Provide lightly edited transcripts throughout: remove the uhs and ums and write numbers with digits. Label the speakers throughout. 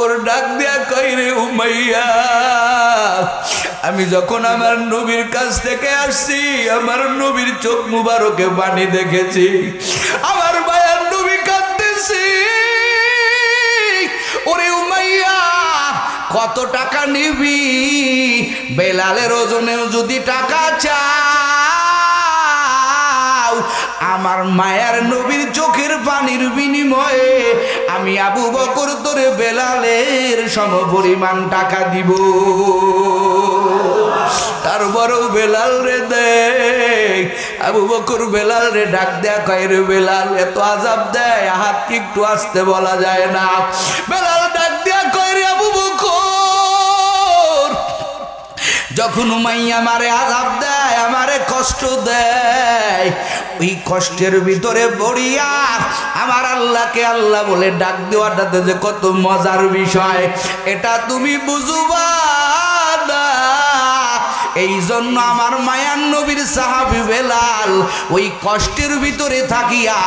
Speaker 1: বকর ডাক দিয়া কই রে উমাইয়া আমি যখন আমার নবীর কাছ থেকে আসছি আমার নবীর চোখ মুবারকে পানি দেখেছি আমার মায়ার নবী কাঁদতেছি ওরে উমাইয়া কত টাকা নিবি বেলালের ওজনেও যদি টাকা চাও আমার মায়ার নবীর চোখের পানির বিনিময়ে আমি আবু বকর তোরে বেলালের সমপরিমাণ টাকা দিব তারপরও বেলাল রে দেখ আবু বকর বেলাল রে ডাক দেয়া কয় রে বেলাল এত আযাব দেয় হাত কি একটু আসতে বলা যায় না বেলাল ডাক দেয়া কয় রে আবু বকর যখন উমাইয়া আমারে আযাব দেয় আমারে কষ্ট দেয় ওই কষ্টের ভিতরে পড়িয়া আমার আল্লাহকে আল্লাহ বলে ডাক দেওয়াটাতে যে কত মজার বিষয় এটা তুমি বুঝবা না এই জন্য আমার মায়ার নবীর সাহাবী বেলাল ওই কষ্টের ভিতরে থাকিয়া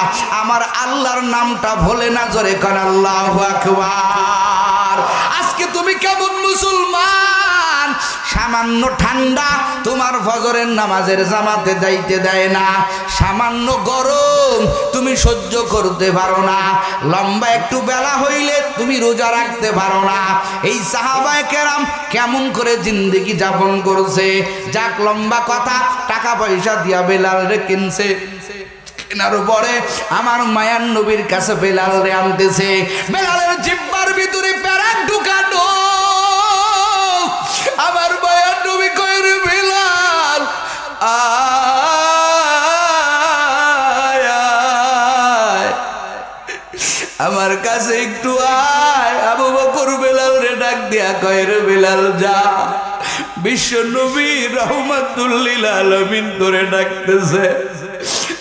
Speaker 1: আমার আল্লাহর নামটা ভোলে না জোরে কান আল্লাহু আকবার আজকে তুমি কেমন মুসলমান সামান্য ঠান্ডা তোমার ফজরের নামাজের জামাতে যাইতে দেয় না সামান্য গরম তুমি সহ্য করতে পারো না লম্বা একটু বেলা হইলে তুমি রোজা রাখতে পারো না এই সাহাবায়ে কেরাম কেমন করে জিন্দেগি যাপন করছে যাক লম্বা কথা টাকা পয়সা দিয়া বেলাল রে কিনছে কেনার পরে আমার মায়ার নবীর কাছে বেলাল রে আনতেছে বেলালের জিহ্বার ভিতরে প্যারাক ঢুকানো আমার মায়ার নবী কয় রে বেলাল আমার কাছে একটু আয় আবু বকর বেলাল রে ডাক দিয়া কয় রে বেলাল যা বিশ্ব নবী রাহমাতুল লিল আলামিন তোরে ডাকতেছে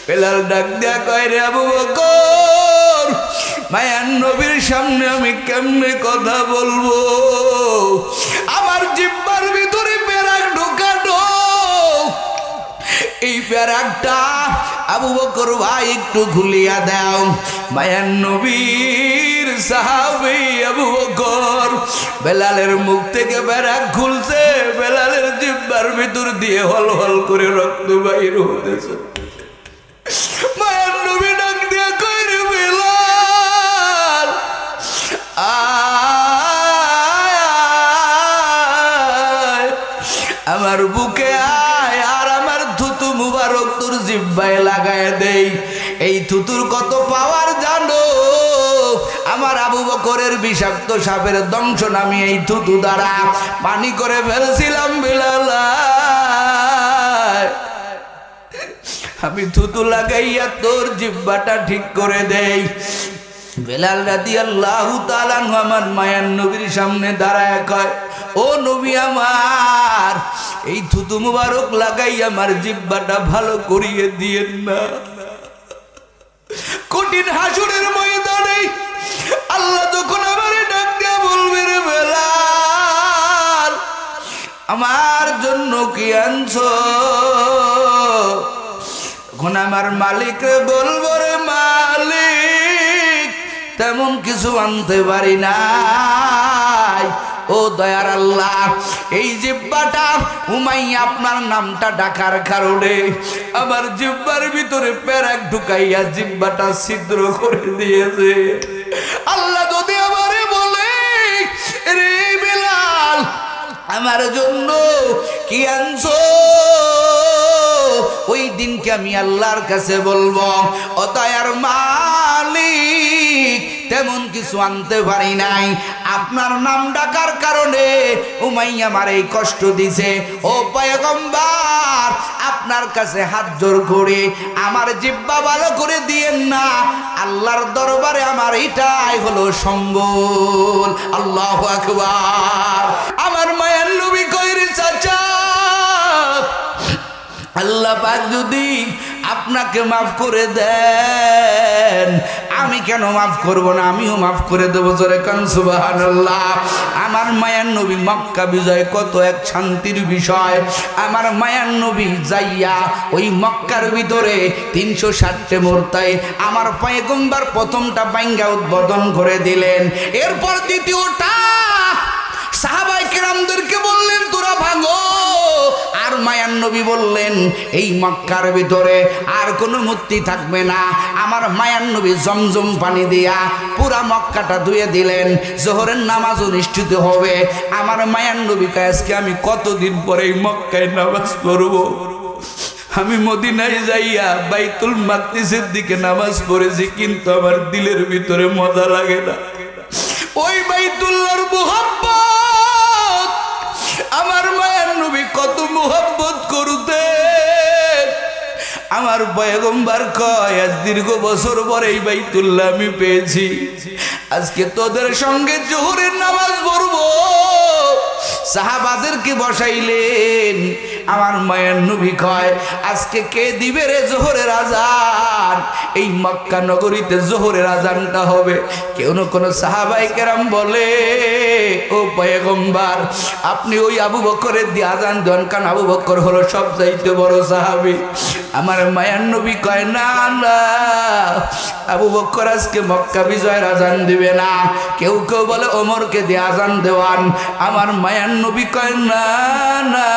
Speaker 1: বেলাল ডাক দিয়া কয় রে আবু বকর মায়ার নবীর সামনে আমি কেমনে কথা বলবো আমার জিহ্বার ভিতরে প্যারাক ঢোকানো এই প্যারাকটা আবু বকর ভাই একটু খুলিয়া দাও মায়ার নবীর সাহাবী আবু বকর বেলালের মুখ থেকে প্যারাক খুলছে বেলালের জিহ্বার ভিতর দিয়ে হল হল করে রক্ত বাইর হতেছে মায়ার নবী ডাক দিয়া কই রে বেলাল আমার বুকে আয় আর আমার থুতু মুবারক তোর জিহ্বায় লাগায় দেই এই থুতুর কত পাওয়ার জানো আমার আবু বকরের বিষাক্ত সাপের দংশন আমি এই থুতু দ্বারা পানি করে ফেলছিলাম বেলাল আমি থুতু লাগাইয়া তোর জিহ্বাটা ঠিক করে দেই বেলাল রাদিয়াল্লাহু তাআলা আমার মায়ার নবীর সামনে দাঁড়ায় কয় ও নবী আমার এই থুতু মুবারক লাগাই আমার জিহ্বাটা ভালো করিয়ে দিয়েন না কঠিন হাসরের ময়দানে আল্লাহ যখন আমারে ডাক দিয়া বলবে রে বেলাল আমার জন্য কি আনছো তখন আমার মালিকরে বলবো রে মালিক তেমন কিছু আনতে পারি নাই ও দয়ার আল্লাহ এই জিহ্বাটা উমাইয়া আপনার নামটা ডাকার কারণে আমার জিহ্বার ভিতরে প্যারাক ঢুকাইয়া জিহ্বাটা ছিদ্র করে দিয়েছে আল্লাহ যদি আমারে বলে রে বেলাল আমার জন্য কি আনছো ওই দিনকে আমি আল্লাহর কাছে বলবো ও দয়ার মালিক তেমন কিছু আনতে পারি নাই আপনার নাম ডাকার কারণে উমাইয়া আমার এই কষ্ট দিছে ও পয়গম্বর আপনার কাছে হাত জোড় করে আমার জিহ্বা ভালো করে দিয়েন না আল্লাহর দরবারে আমার এটাই হলো সম্বল আল্লাহু আকবার আমার মায়ার নবী কইরে চাচা আল্লাহ পাক যদি আপনাকে মাফ করে দেন আমি কেন মাফ করব না আমিও মাফ করে দেব জোরে কান সুবহানাল্লাহ আমার মায়ার নবী মক্কা বিজয় কত এক শান্তির বিষয় আমার মায়ার নবী যাইয়া ওই মক্কার ভিতরে 360টি মূর্তি আমার পয়গম্বর প্রথমটা বাইঙ্গা উদ্বোধন করে দিলেন এরপর দ্বিতীয়টা সাহাবায়ে কেরামদেরকে বললেন তোরা ভাঙো। আর মায়ার নবী বললেন এই মক্কার ভিতরে আর কোনো মূর্তি থাকবে না। আমার মায়ার নবী জমজম পানি দিয়া পুরা মক্কাটা ধুয়ে দিলেন। জোহরের নামাজ অনুষ্ঠিত হবে। আমার মায়ার নবী কয় আজকে আমি কতদিন পরে এই মক্কায় নামাজ পড়বো। আমি মদিনায় যাইয়া বাইতুল মাকদিসের দিকে নামাজ পড়েছি, কিন্তু আমার দিলের ভিতরে মজা লাগে না। ওই বাইতুল্লাহর মুহাব্বত আমার মায়ের নবী কত মুহাব্বত করতেন। আমার পয়গম্বর কয় আজ দীর্ঘ বছর পরে এই বাইতুল্লাহ আমি পেয়েছি, আজকে তোদের সঙ্গে জোহরের নামাজ পড়বো। সাহাবাদেরকে বসাইলেন। আমার মায়ের নবী কয় আজকে কে দিবে রে জোহরের আজান? এই মক্কা নগরীতে জোহরের আজানটা হবে। কেউ না কোনো সাহাবায়ে কেরাম বলে ও পয়গম্বর আপনি ওই আবু বকরের দিয়ে আজান দেন, কারণ আবু বকর হলো সবচাইতে বড় সাহাবী। আমার মায়ের নবী কয় না না, আবু বকর আজকে মক্কা বিজয়ের আজান দিবে না। কেউ কেউ বলে ওমরকে দিয়ে আজান দেওয়ান। আমার মায়ের নবী কয় না না,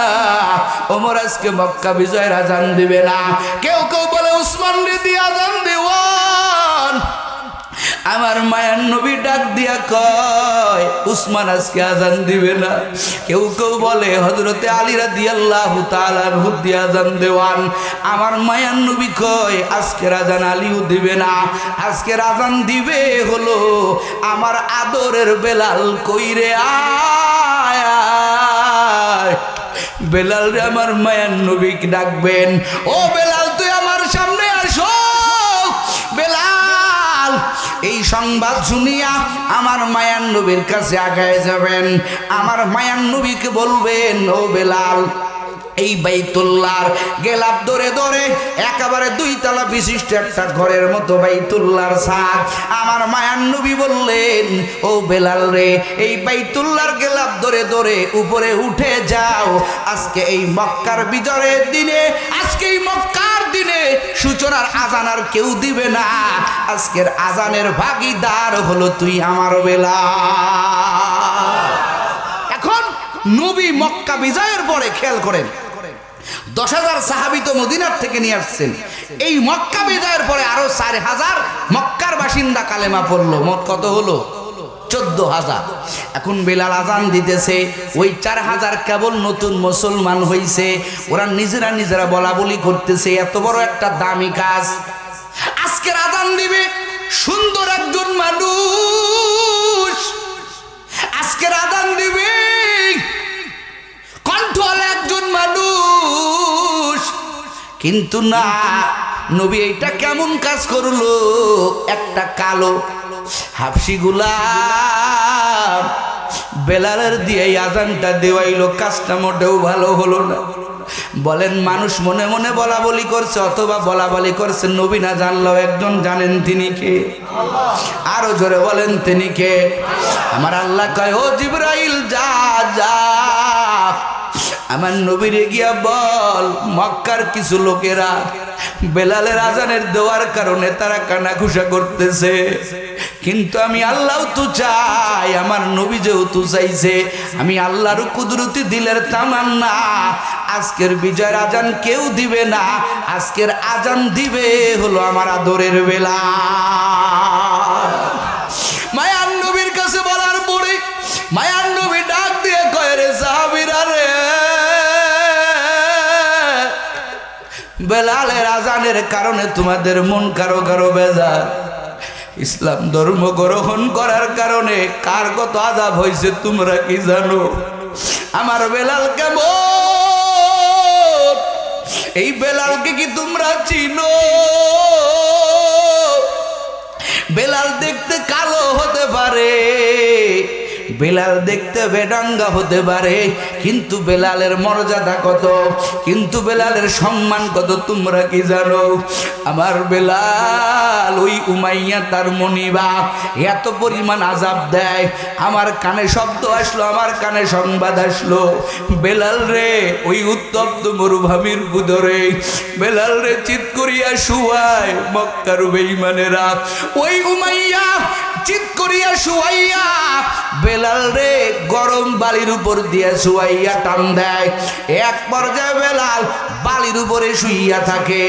Speaker 1: ওমর আজকে মক্কা বিজয়ের আজান দিবে না। কেউ কেউ বলে উসমান দিয়ে আজান দেওয়ান। আমার মায়ের নবী ডাক দিয়া কয় উসমান আজকে আজান দিবে না। কেউ কেউ বলে হযরতে আলী রাদিয়াল্লাহু তাআলা আনহু দিয়ে আজান দেওয়ান। আমার মায়ের নবী কয় আজকের আজান আলীও দিবে না, আজকের আজান দিবে হলো আমার আদরের বেলাল। কইরে আয় আয়। বেলাল রে আমার মায়ের নবী ডাকবেন, ও বেলাল তুই আমার সামনে আসো। বেলাল এই সংবাদ শুনিয়া আমার মায়ার নবীর কাছে আগায় যাবেন। আমার মায়ার নবীকে বলবেন ও বেলাল এই বাইতুল্লাহর গেলাপ ধরে ধরে একেবারে 2 তলা বিশিষ্ট একটা ঘরের মতো বাইতুল্লাহর ছাদ। আমার মায়ার নবী বললেন ও বেলাল রে এই বাইতুল্লাহর গেলাপ ধরে ধরে উপরে উঠে যাও। আজকে এই মক্কার বিজয়ের দিনে, আজকে এই মক্কার দিনে সূচনার আজান আর কেউ দিবে না। আজকের আজানের ভাগীদার হলো তুই আমার বেলাল। এখন নবী মক্কা বিজয়ের পরে খেয়াল করেন 10,000 সাহাবী তো মদিনার থেকে নিয়ে আসছেন। এই মক্কা বিজয়ের পরে আরো 4,000 মক্কার বাসিন্দা কালেমা পড়লো। মোট কত হলো? 14,000। এখন বেলাল আজান দিতেছে, ওই 4,000 কেবল নতুন মুসলমান হইছে। ওরা নিজেরা নিজেরা বলা বলি করতেছে এত বড় একটা দামি কাজ। আজকের আজান দিবে সুন্দর একজন মানুষ, আজকের আজান দিবে কণ্ঠওয়ালা একজন মানুষ। কিন্তু না, নবী এইটা কেমন কাজ করলো? একটা কালো হাফসি গোলাম বেলালের দিয়ে আজানটা দেওয়াইলো। কাজটা মোটেও ভালো হলো না। বলেন মানুষ মনে মনে বলা বলি করছে অথবা বলা বলি করছে, নবী না জানলেও একজন জানেন, তিনি কে? আরো জোরে বলেন তিনি কে? আমার আল্লাহ কয় ও জিবরাইল যা যা আমার নবীরে গিয়া বল মক্কার কিছু লোকেরা বেলালের আজানের দেওয়ার কারণে তারা কানাঘুষা করতেছে, কিন্তু আমি আল্লাহ তো চাই, আমার নবী যেহেতু চাইছে, আমি আল্লাহর কুদরতি দিলের তামান্না আজকের বিজয়ের আজান কেউ দিবে না। আজকের আজান দিবে হলো আমার আদরের বেলাল। মায়ার নবীর কাছে বলার পরে মায়ার নবী ডাক দিয়ে কয় রে সাহাবীরা রে, বেলালের আজানের কারণে তোমাদের মন কারো কারো বেজার। ইসলাম ধর্ম গ্রহণ করার কারণে কার কত আযাব হয়েছে তোমরা কি জানো? আমার বেলাল কেমন? এই বেলালকে কি তোমরা চিনো? বেলাল দেখতে কালো হতে পারে, বেলাল দেখতে বেডাঙ্গা হতে পারে, কিন্তু বেলালের মর্যাদা কত, কিন্তু বেলালের সম্মান কত তোমরা কি জানো? আমার বেলাল ওই উমাইয়া তার মনিবা এত পরিমাণ আযাব দেয়। আমার কানে শব্দ আসলো, আমার কানে সংবাদ আসলো, বেলাল রে ওই উত্তপ্ত মরুভূমির বুদরে বেলাল রে চিৎ করিয়া শুয়ায় মক্কার বেঈমানেরা। ওই উমাইয়া চিৎ করিয়া শুয়াইয়া বেলাল রে গরম বালির উপর দিয়ে শুয়াইয়া টান দেয়। এক পর্যায়ে বেলাল বালির উপরে শুইয়া থাকে।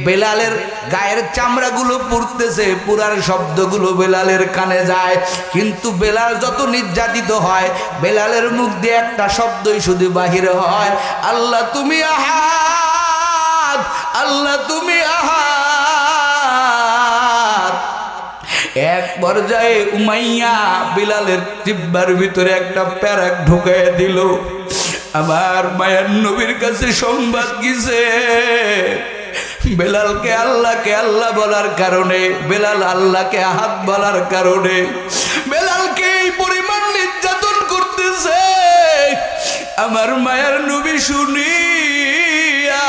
Speaker 1: বেলালের গায়ের চামড়াগুলো পুড়তেছে, পুরার শব্দগুলো বেলালের কানে যায়। কিন্তু বেলাল যত নির্যাতিত হয় বেলালের মুখ দিয়ে একটা শব্দই শুধু বাহির হয়, আল্লাহ তুমি আহাদ, আল্লাহ তুমি আহাদ। এক পর্যায়ে উমাইয়া বিলালের জিহ্বার ভিতরে একটা প্যারাক ঢুকাইয়া দিল। আমার মায়ার নবীর কাছে সংবাদ গেছে, বেলালকে আল্লাহকে আল্লাহ বলার কারণে, বেলাল আল্লাহকে আহাদ বলার কারণে বেলালকে এই পরিমাণ নির্যাতন করতেছে। আমার মায়ার নবী শুনিয়া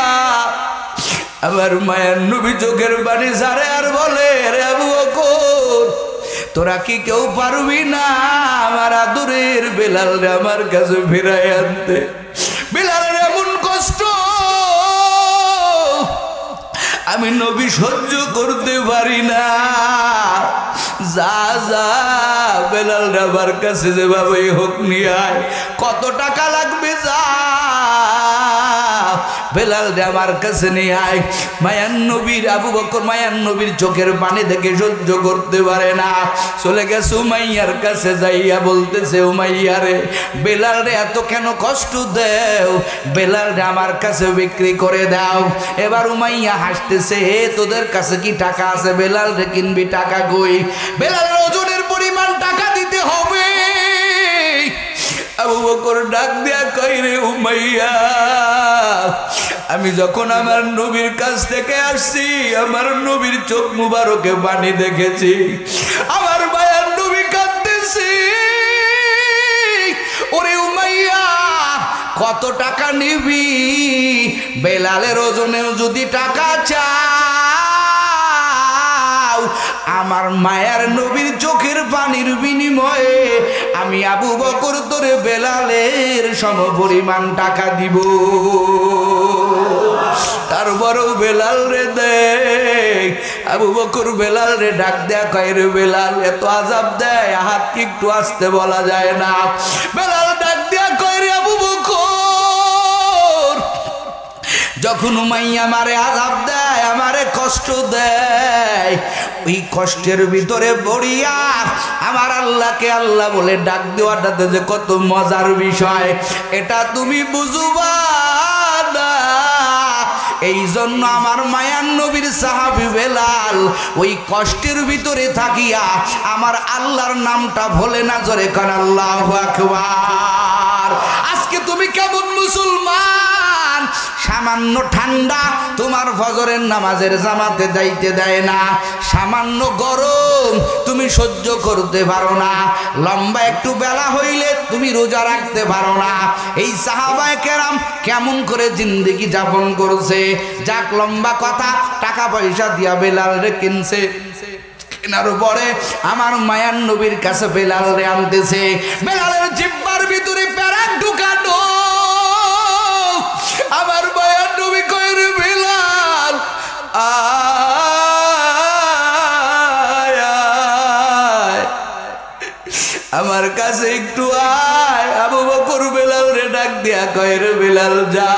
Speaker 1: আমার মায়ার নবী চোখের পানি ঝাড়ে আর বলে, রে আবু বকর তোরা কি কেউ পারবি না আমার আদরের বেলাল রে আমার কাছে ফিরাই আনতে? বেলালের এমন কষ্ট আমি নবী সহ্য করতে পারি না। যা যা বেলাল রে আমার কাছে যেভাবে হোক নিয়ে আয়, কত টাকা লাগবে যা বেলাল রে আমার কাছে নিয়ে আয়। মায়ান নবীর আবু বকর মায়ান নবীর চোখের পানি দেখে সহ্য করতে পারে না, চলে গেছে উমাইয়ার কাছে, যাইয়া বলতেছে, উমাইয়া রে বেলাল রে এত কেন কষ্ট দেও, বেলাল রে আমার কাছে বিক্রি করে দাও। এবার উমাইয়া হাসতেছে, হে তোদের কাছে কি টাকা আছে? বেলাল রে কিনবি, টাকা কই? বেলালের ওজনের পরিমাণ টাকা দিতে হবে। আবু বকর ডাক দিয়া কই, রে উমাইয়া আমি যখন আমার নবীর কাছ থেকে আসছি আমার নবীর চোখ মুবারকে পানি দেখেছি, আমার মায়ার নবী কাঁদতেছি। ওরে উমাইয়া কত টাকা নিবি? বেলালের ওজনেও যদি টাকা চাও আমার মায়ার নবীর চোখের পানির বিনিময়ে আমি আবু বকর তোরে বেলালের সমপরিমাণ টাকা দিব। তারপরেও বেলাল রে দেখ, আবু বকর বেলাল রে ডাক দেয়া কয়, রে বেলাল এত আযাব দেয় হাত কি একটু আসতে বলা যায় না? বেলাল ডাক দেয়া কয়, রে আবু বকর যখন উমাইয়া আমারে আযাব দেয়, আমারে কষ্ট দেয়, ওই কষ্টের ভিতরে পড়িয়া আমার আল্লাহকে আল্লাহ বলে ডাক দেওয়াটাতে যে কত মজার বিষয় এটা তুমি বুঝবা না। এই জন্য আমার মায়ার নবীর সাহাবী বেলাল ওই কষ্টের ভিতরে থাকিয়া আমার আল্লাহর নামটা ভোলে না, জোরে কান আল্লাহু আকবার। আজকে তুমি কেমন মুসলমান, সামান্য ঠান্ডা তোমার ফজরের নামাজের জামাতে যাইতে দেয় না, সামান্য গরম তুমি সহ্য করতে পারো না, লম্বা একটু বেলা হইলে তুমি রোজা রাখতে পারো না। এই সাহাবায়ে কেরাম কেমন করে জিন্দেগি যাপন করছে? যাক লম্বা কথা, টাকা পয়সা দিয়া বেলাল রে কিনছে, কেনার পরে আমার মায়ার নবীর কাছে বেলাল রে আনতেছে। বেলালের জিহ্বার ভিতরে প্যারাক ঢুকানো। আমার মায়ার নবী কয়, রে বেলাল আয় আয় আমার কাছে একটু আয়। আবু বকর বেলাল রে ডাক দিয়া কয়, রে বেলাল যা,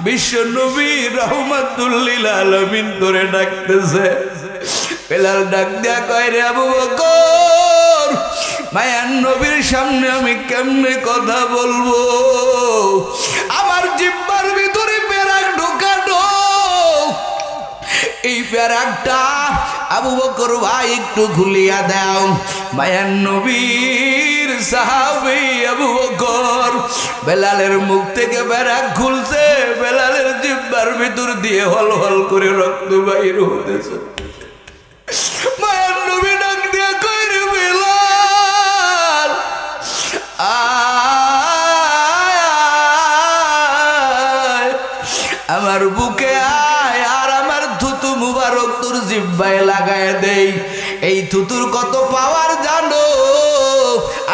Speaker 1: বিশ্ব নবী রাহমাতুল লিল আলামিন তোরে ডাকতেছে। বেলাল ডাক দিয়া কয়, রে আবু বকর মায়ার নবীর সামনে আমি কেমনে কথা বলবো? আমার জিহ্বার ভিতরে প্যারাক ঢোকানো। এই প্যারাকটা আবু বকর ভাই একটু খুলিয়া দাও। মায়ার নবীর সাহাবী আবু বকর বেলালের মুখ থেকে প্যারাক খুলছে, বেলালের জিহ্বার ভিতর দিয়ে হল হল করে রক্ত বাইর হতেছে। মায়ার নবী ডাক দিয়া কই, রে বেলাল আয় আমার বুকে আয়, আর আমার থুতু মুবারক তোর জিহ্বায় লাগায় লাগাইয়া দেই। এই থুতুর কত পাওয়ার জানো?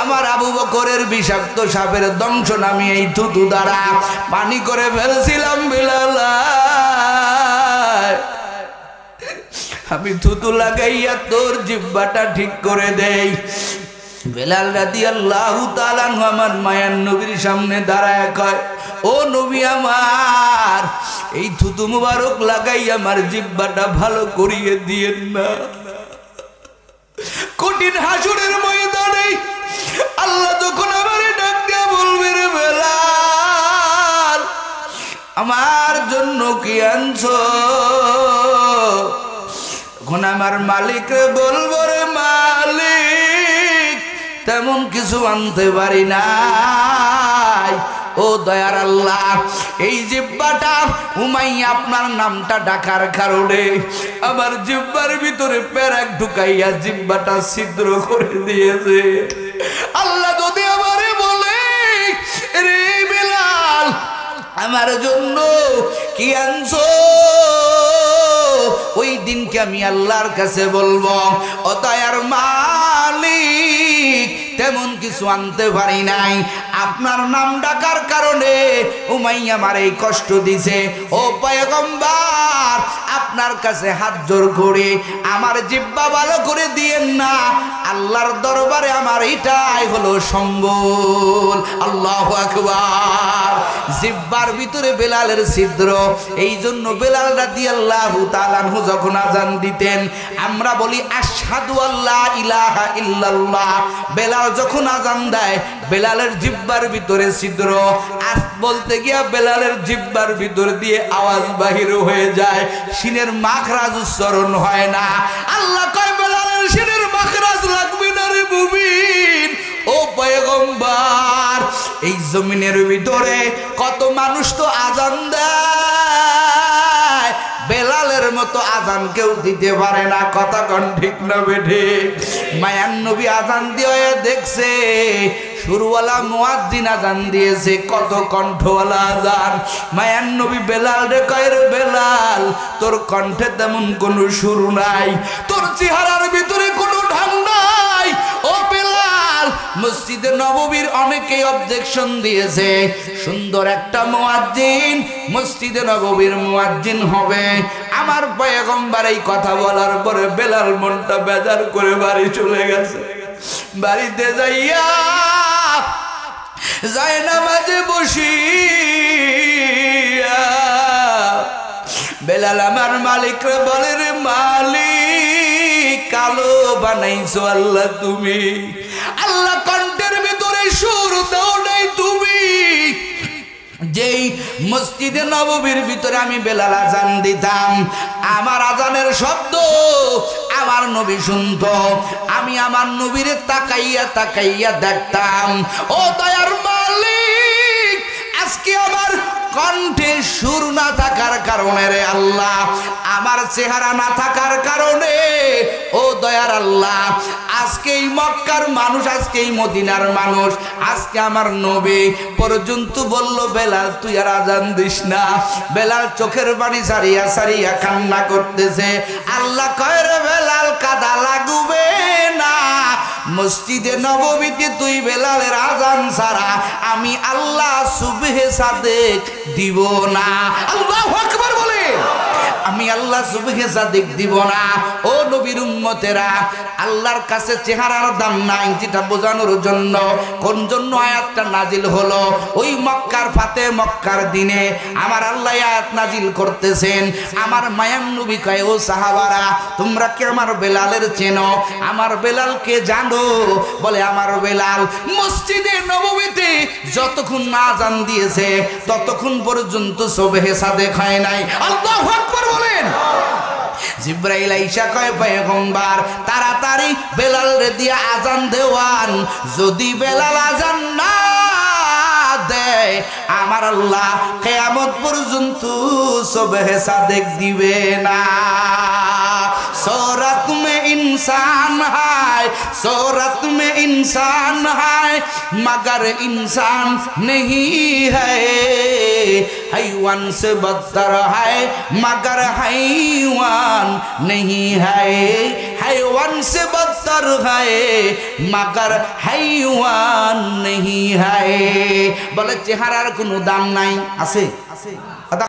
Speaker 1: আমার আবু বকরের বিষাক্ত সাপের দংশন আমি এই থুতু দ্বারা পানি করে ফেলছিলাম বিলাল। আমি থুতু লাগাইয়া তোর জিহ্বাটা ঠিক করে দেই। বেলাল রাদিয়াল্লাহু তাআলা আমার মায়ার নবীর সামনে দাঁড়ায় কয়, ও নবী আমার, এই থুতু মুবারক লাগাই আমার জিহ্বাটা ভালো করিয়ে দিয়েন না। কঠিন হাসরের ময়দানে আল্লাহ যখন আমারে ডাক দিয়া বলবে, রে বেলাল, আমার জন্য কি আনছো? তখন আমার মালিকরে বলবো, রে মালিক, তেমন কিছু আনতে পারি নাই। ও দয়ার আল্লাহ, এই জিহ্বাটা উমাইয়া আপনার নামটা ডাকার কারণে আমার জিহ্বার ভিতরে পেরেক ঢুকাইয়া জিহ্বাটা ছিদ্র করে দিয়েছে। আল্লাহ যদি আমারে বলে, রে বেলাল, আমার জন্য কি আনছো? ওই দিনকে আমি আল্লাহর কাছে বলবো, ও দয়ার মালিক, তেমন কিছু আনতে পারি নাই। আপনার নাম ডাকার কারণে উমাইয়া আমার এই কষ্ট দিছে। ও পয়গম্বর, আপনার কাছে হাত জোর করে আমার জিহ্বা ভালো করে দিয়েন না। আল্লাহর দরবারে আমার এটাই হলো সম্বল। আল্লাহু আকবার। জিহ্বার ভিতরে বেলালের ছিদ্র। এই জন্য বেলাল রাদিয়াল্লাহু তাআলা আনহু যখন আযান দিতেন, আমরা বলি আশহাদু আল্লা ইলাহা ইল্লাল্লাহ। বেলাল যখন আযান দেয়, বেলালের জিহ্বার ভিতরে ছিদ্র। আজ বলতে গিয়া বেলালের জিহ্বার ভিতর দিয়ে আওয়াজ বাহির হয়ে যায়, সিনের মাখরাজ উচ্চারণ হয় না। আল্লাহ কয়, বেলালের সিনের মাখরাজ লাগবে না রে মুমিন। ও পয়গম্বর, এই জমিনের ভিতরে কত মানুষ তো আযান দেয়, বেলালের মতো আযান কেউ দিতে পারে না। কথা কোন ঠিক না বেঠে? মায়ান নবী আযান দিয়ে দেখছে, সুরওয়ালা মুয়াজ্জিন আযান দিয়েছে, কত কণ্ঠওয়ালা আযান। মায়ান নবী বেলাল রে কয়, রে বেলাল, তোর কণ্ঠে তেমন কোনো সুর নাই, তোর চেহারার ভিতরে কোনো ঢং নাই। ও বেলাল, মসজিদে নববীর অনেকেই অবজেকশন দিয়েছে, সুন্দর একটা মুয়াজ্জিন মসজিদে নববীর মুয়াজ্জিন হবে। আমার পয়গম্বর এই কথা বলার পরে বেলাল মনটা বেজার করে বাড়ি চলে গেছে। বাড়িতে যাইয়া যায় নামাজে বসিয়া বেলাল আমার মালিকরে বলে, রে মালিক, কালো বানাইছো আল্লাহ তুমি। আল্লাহ কণ্ঠের ভিতরে সুর দাও নাই তুমি। যেই মসজিদে নববীর ভিতরে আমি বেলাল আযান দিতাম, আমার আযানের শব্দ আমার নবী শুনতো, আমি আমার নবীরে তাকাইয়া তাকাইয়া দেখতাম। ও দয়ার মালিক, আজকে আমার কণ্ঠে সুর না থাকার কারণে, রে আল্লাহ, আমার চেহারা না থাকার কারণে, ও দয়ার আল্লাহ, আজকে এই মক্কার মানুষ, আজকে এই মদিনার মানুষ, আজকে আমার নবী পর্যন্ত বলল, বেলাল তুই আর আযান দিস না। বেলাল চোখের পানি সারিয়া সারিয়া কান্না করতেছে। আল্লাহ কয়, রে বেলাল, কাদা লাগবে না। মসজিদে নববীতে তুই বেলালের আযান ছাড়া আমি আল্লাহ সুবহে সাদেক দিব না। আল্লাহু আকবার বলে, আমি আল্লাহ সুবহে সাদেক দিব না। ও নবীর উম্মতেরা, আল্লাহর কাছে চেহারার দাম নাই, যেটা বোঝানোর জন্য কোন জন্য আয়াতটা নাজিল হলো। ওই মক্কার ফাতে মক্কার দিনে আমার আল্লাহ আয়াত নাজিল করতেছেন। আমার মায়ান নবী কয়, ও সাহাবারা, তোমরা কি আমার বেলালের চেনো? আমার বেলালকে জানো? বলে, আমার বেলাল মসজিদে নববীতে যতক্ষণ না আযান দিয়েছে ততক্ষণ পর্যন্ত সুবহে সাদেক হয় নাই। আল্লাহু আকবার বলেন। জিবরাইল আইসা কয়, পয়গম্বর, তাড়াতাড়ি বেলাল রে দিয়া আযান দেওয়ান। যদি বেলাল আযান না দেয়, আমার আল্লাহ কিয়ামত পর্যন্ত সুবহে সাদেক দিবে না। सूरत में इंसान है सूरत में इंसान है मगर इंसान नहीं है हैवान से बदतर है मगर हैवान नहीं है हैवान से बदतर है मगर हैवान नहीं है बोले চেহারার কোনো দাম নাই আছে